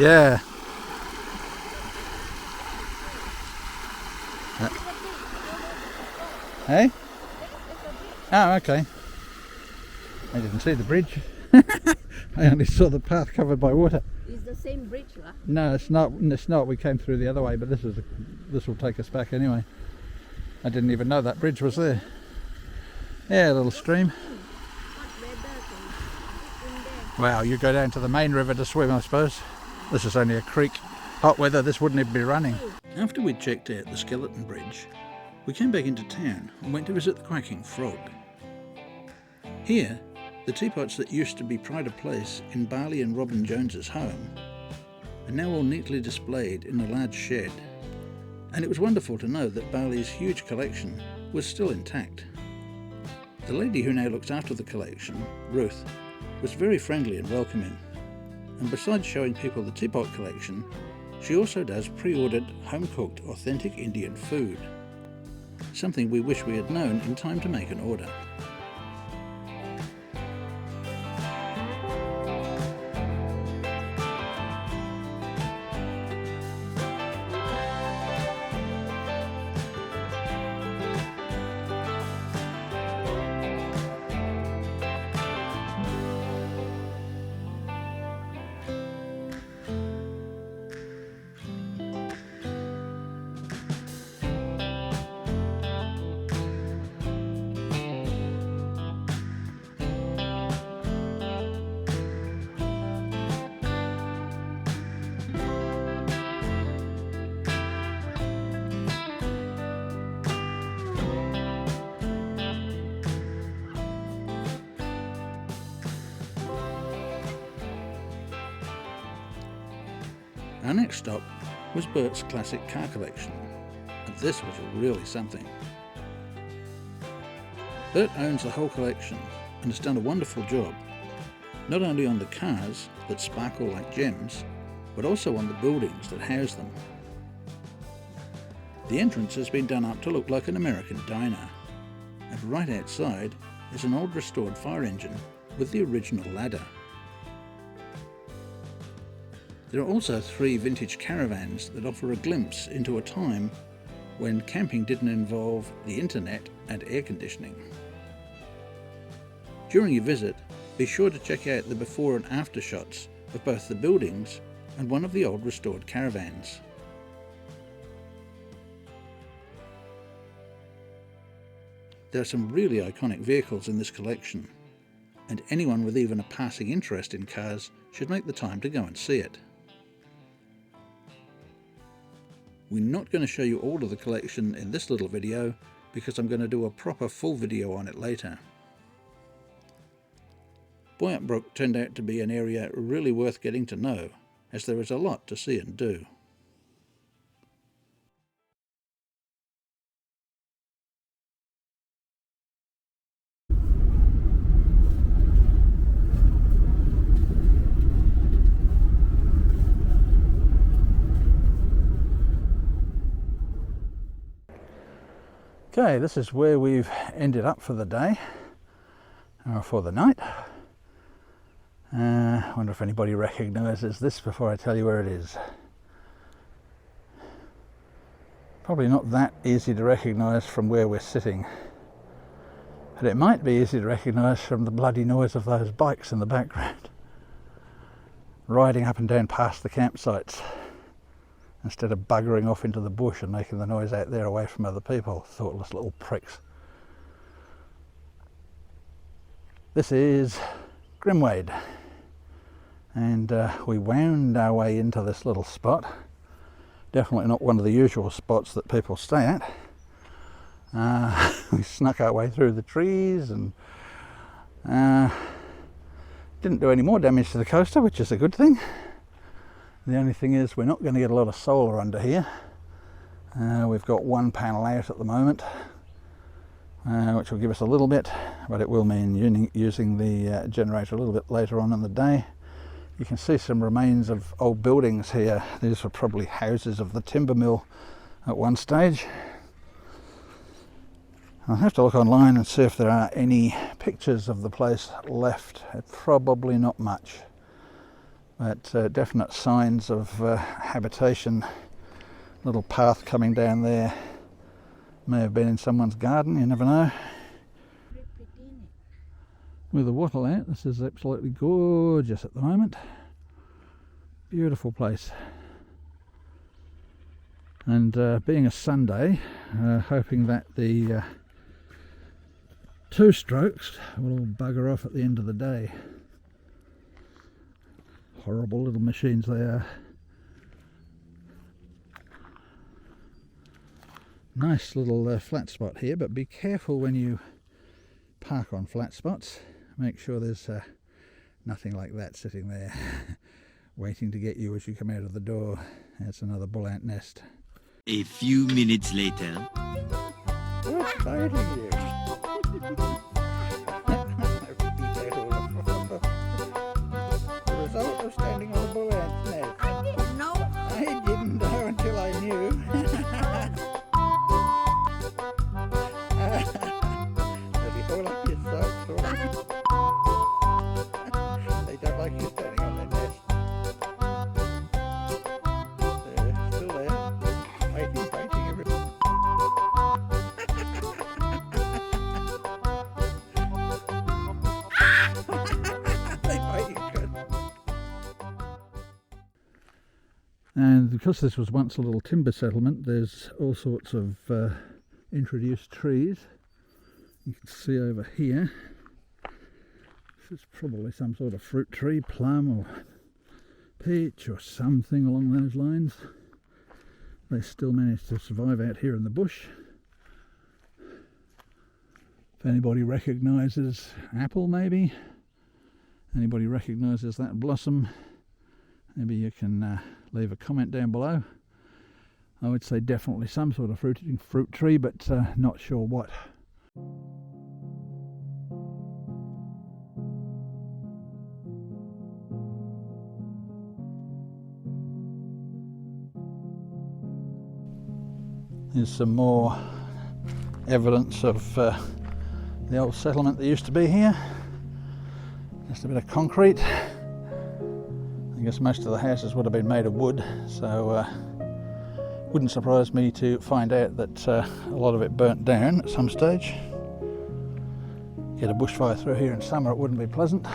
Yeah. Hey? Oh, okay. I didn't see the bridge. I only saw the path covered by water. Is the same bridge, lah? No, it's not. It's not. We came through the other way, but this will take us back anyway. I didn't even know that bridge was there. Yeah, a little stream. Wow, you go down to the main river to swim, I suppose. This is only a creek. Hot weather, this wouldn't even be running. After we'd checked out the skeleton bridge, we came back into town and went to visit the Quacking Frog. Here, the teapots that used to be pride of place in Barley and Robin Jones's home are now all neatly displayed in a large shed. And it was wonderful to know that Barley's huge collection was still intact. The lady who now looks after the collection, Ruth, was very friendly and welcoming. And besides showing people the teapot collection, she also does pre-ordered, home-cooked, authentic Indian food. Something we wish we had known in time to make an order. Our next stop was Bert's classic car collection, and this was really something. Bert owns the whole collection and has done a wonderful job, not only on the cars that sparkle like gems, but also on the buildings that house them. The entrance has been done up to look like an American diner, and right outside is an old restored fire engine with the original ladder. There are also 3 vintage caravans that offer a glimpse into a time when camping didn't involve the internet and air conditioning. During your visit, be sure to check out the before and after shots of both the buildings and one of the old restored caravans. There are some really iconic vehicles in this collection, and anyone with even a passing interest in cars should make the time to go and see it. We're not going to show you all of the collection in this little video because I'm going to do a proper full video on it later. Boyup Brook turned out to be an area really worth getting to know, as there is a lot to see and do. Okay, this is where we've ended up for the day, or for the night. I wonder if anybody recognises this before I tell you where it is. Probably not that easy to recognise from where we're sitting, but it might be easy to recognise from the bloody noise of those bikes in the background, riding up and down past the campsites, instead of buggering off into the bush and making the noise out there away from other people, thoughtless little pricks. This is Grimwade, and we wound our way into this little spot. Definitely not one of the usual spots that people stay at. We snuck our way through the trees and didn't do any more damage to the coaster, which is a good thing. The only thing is we're not going to get a lot of solar under here. We've got one panel out at the moment, which will give us a little bit, but it will mean using the generator a little bit later on in the day. You can see some remains of old buildings here. These were probably houses of the timber mill at one stage. I'll have to look online and see if there are any pictures of the place left. Probably not much. but definite signs of habitation. Little path coming down there. May have been in someone's garden, you never know. With the wattle out, this is absolutely gorgeous at the moment. Beautiful place. And being a Sunday, hoping that the two-strokes will all bugger off at the end of the day. Horrible little machines they are. Nice little flat spot here, but be careful when you park on flat spots. Make sure there's nothing like that sitting there waiting to get you as you come out of the door. That's another bull ant nest. A few minutes later. What's biting you? The result of standing on a bull ant's nest. I didn't know. I didn't know until I knew. They'll be all up your socks. They don't like you standing on their nest. They're still there, waiting everybody. They bite you good. And because this was once a little timber settlement, there's all sorts of introduced trees. You can see over here, this is probably some sort of fruit tree, plum or peach or something along those lines. They still manage to survive out here in the bush. If anybody recognises apple, maybe, anybody recognises that blossom, maybe you can leave a comment down below. I would say definitely some sort of fruit tree, but not sure what. Here's some more evidence of the old settlement that used to be here. Just a bit of concrete. I guess most of the houses would have been made of wood, so wouldn't surprise me to find out that a lot of it burnt down at some stage. Get a bushfire through here in summer, it wouldn't be pleasant.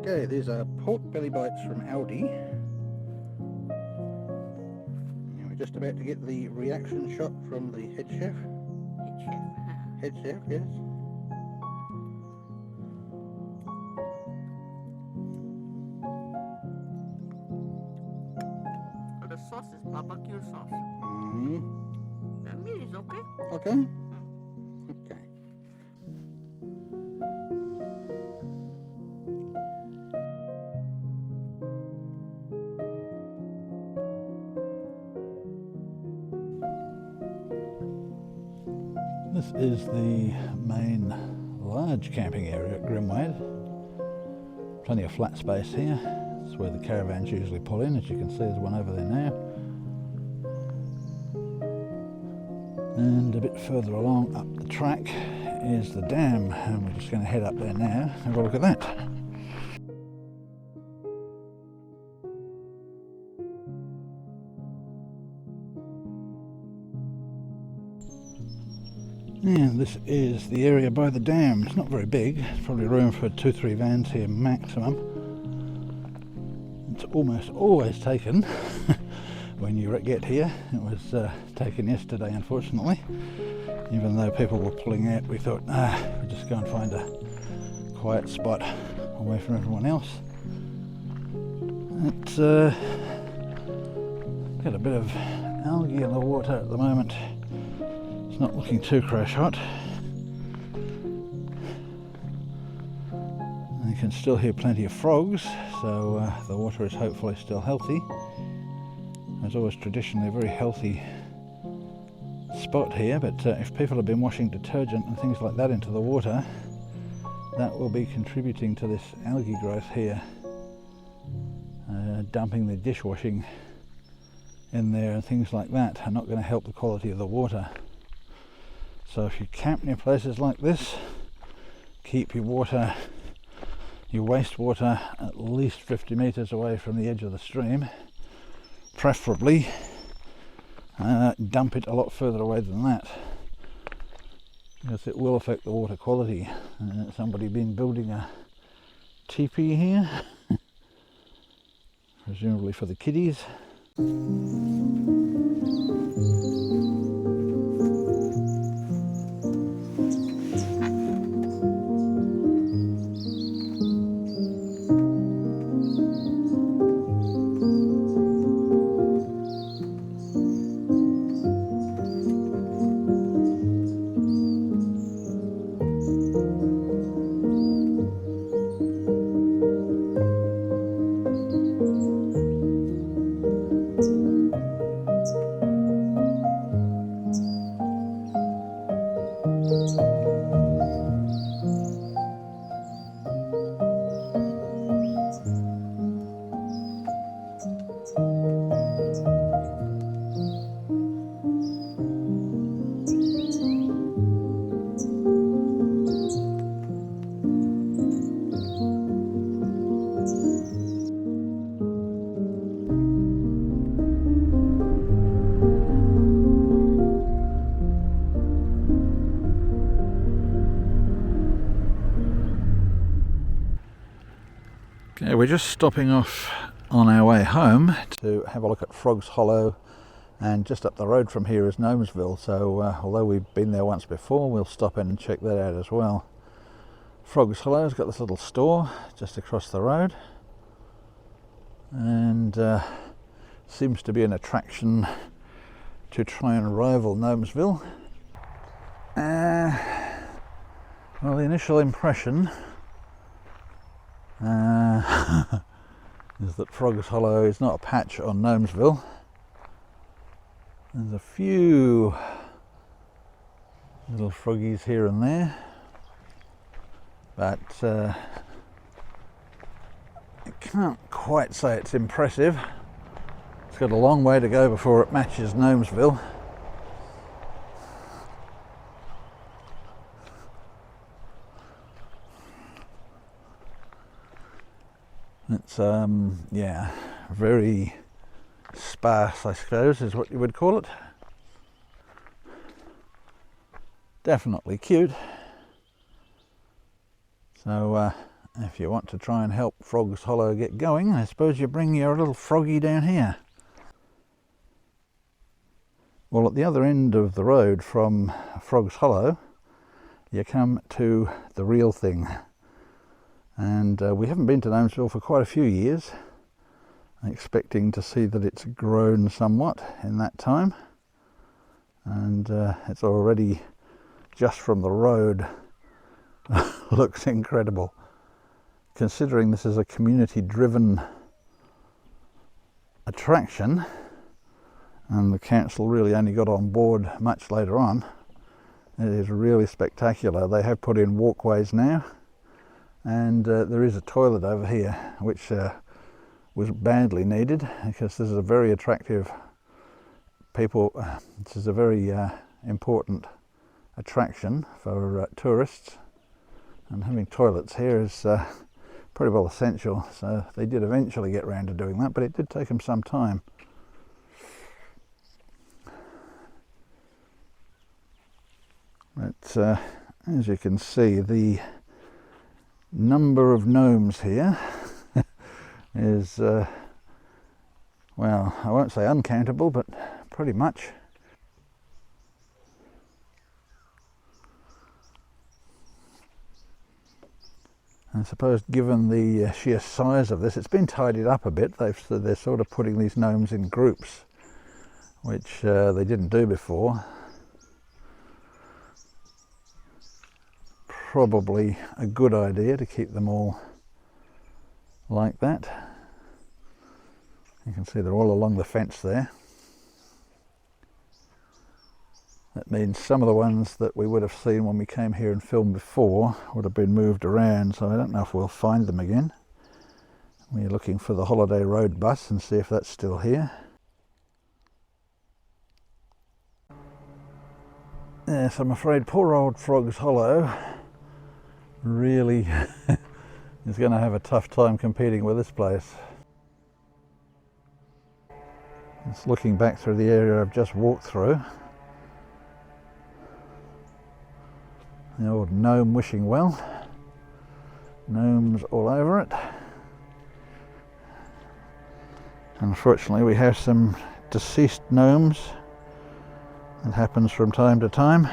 Okay, these are pork belly bites from Aldi. And we're just about to get the reaction shot from the head chef. Head chef, yes. The sauce is barbecue sauce. Mm-hmm. The meat is okay. Okay. Okay. This is the main large camping area at Grimwade. Plenty of flat space here. It's where the caravans usually pull in. As you can see, there's one over there now. And a bit further along up the track is the dam, and we're just going to head up there now and have a look at that. And this is the area by the dam. It's not very big, there's probably room for 2-3 vans here maximum. It's almost always taken when you get here. It was taken yesterday, unfortunately. Even though people were pulling out, we thought, we'll just go and find a quiet spot away from everyone else. It's got a bit of algae in the water at the moment. It's not looking too crash hot. can still hear plenty of frogs, so the water is hopefully still healthy. There's always traditionally a very healthy spot here, but if people have been washing detergent and things like that into the water, that will be contributing to this algae growth here. Dumping the dishwashing in there and things like that are not going to help the quality of the water. So if you camp near places like this, keep your water, your wastewater, at least 50 metres away from the edge of the stream. Preferably dump it a lot further away than that, because it will affect the water quality. Somebody been building a teepee here, presumably for the kiddies. Okay, we're just stopping off on our way home to have a look at Frog's Hollow, and just up the road from here is Gnomesville, so although we've been there once before, we'll stop in and check that out as well. Frog's Hollow's got this little store just across the road, and seems to be an attraction to try and rival Gnomesville. Well, the initial impression is that Frog's Hollow is not a patch on Gnomesville. There's a few little froggies here and there, but I can't quite say it's impressive. It's got a long way to go before it matches Gnomesville. It's yeah, very sparse, I suppose, is what you would call it. Definitely cute. So if you want to try and help Frog's Hollow get going, I suppose you bring your little froggy down here. Well, at the other end of the road from Frog's Hollow, you come to the real thing. And we haven't been to Gnomesville for quite a few years, expecting to see that it's grown somewhat in that time, and it's already, just from the road, looks incredible, considering this is a community driven attraction and the council really only got on board much later on. It is really spectacular. They have put in walkways now, and there is a toilet over here which was badly needed, because this is a very attractive this is a very important attraction for tourists, and having toilets here is pretty well essential. So they did eventually get around to doing that, but it did take them some time. But as you can see, the number of gnomes here is, well, I won't say uncountable, but pretty much. I suppose given the sheer size of this, it's been tidied up a bit. They're sort of putting these gnomes in groups, which they didn't do before. Probably a good idea to keep them all like that. You can see they're all along the fence there. That means some of the ones that we would have seen when we came here and filmed before would have been moved around, so I don't know if we'll find them again. We're looking for the Holiday Road bus and see if that's still here. Yes, I'm afraid poor old Frog's Hollow really is going to have a tough time competing with this place. Just looking back through the area I've just walked through. The old gnome wishing well. Gnomes all over it. Unfortunately, we have some deceased gnomes. It happens from time to time.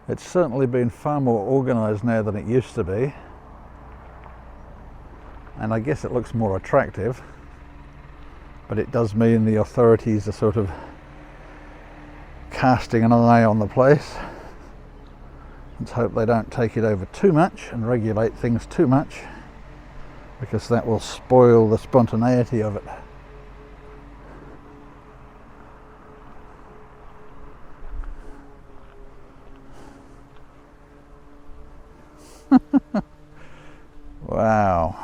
It's certainly been far more organised now than it used to be. And I guess it looks more attractive, but it does mean the authorities are sort of casting an eye on the place. Let's hope they don't take it over too much and regulate things too much, because that will spoil the spontaneity of it. Wow.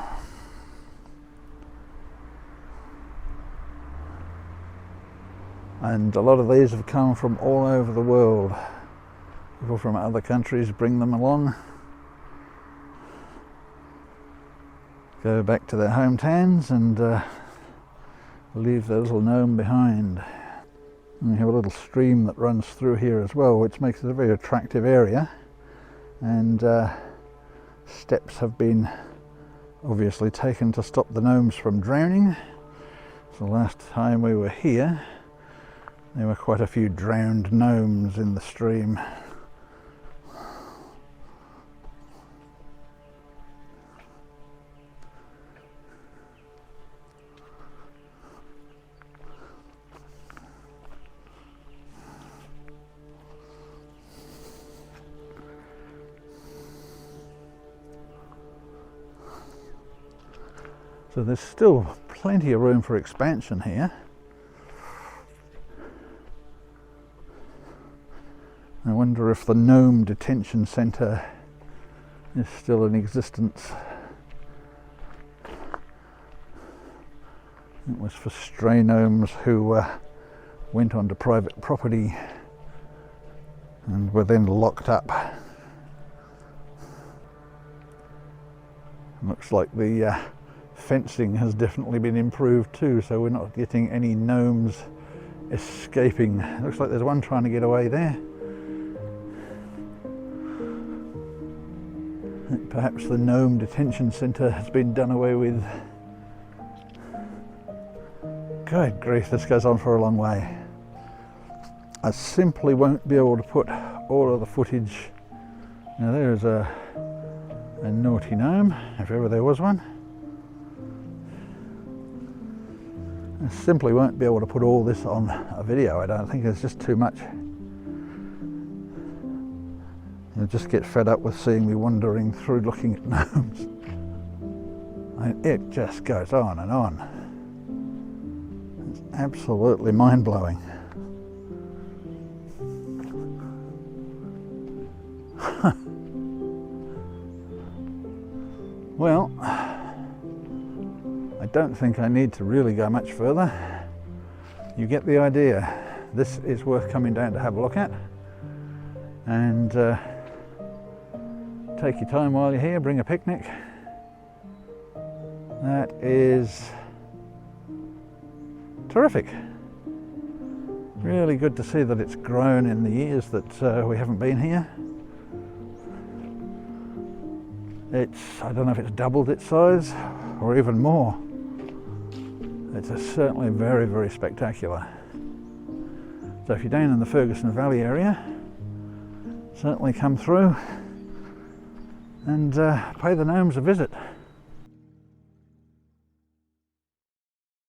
And a lot of these have come from all over the world. People from other countries bring them along, go back to their hometowns and leave their little gnome behind. And we have a little stream that runs through here as well, which makes it a very attractive area. And steps have been obviously taken to stop the gnomes from drowning. So last time we were here, there were quite a few drowned gnomes in the stream. So there's still plenty of room for expansion here. I wonder if the Gnome Detention Centre is still in existence. It was for stray gnomes who went onto private property and were then locked up. Looks like the fencing has definitely been improved too, so we're not getting any gnomes escaping. Looks like there's one trying to get away there. Perhaps the Gnome Detention Centre has been done away with. Good grief, this goes on for a long way. I simply won't be able to put all of the footage. Now there's a naughty gnome, if ever there was one. I simply won't be able to put all this on a video. I don't think there's just too much. You'll just get fed up with seeing me wandering through looking at gnomes. It just goes on and on. It's absolutely mind-blowing. Well, I don't think I need to really go much further. You get the idea. This is worth coming down to have a look at. And take your time while you're here, bring a picnic. That is terrific. Really good to see that it's grown in the years that we haven't been here. I don't know if it's doubled its size or even more. It's certainly very, very spectacular. So if you're down in the Ferguson Valley area, certainly come through and pay the gnomes a visit.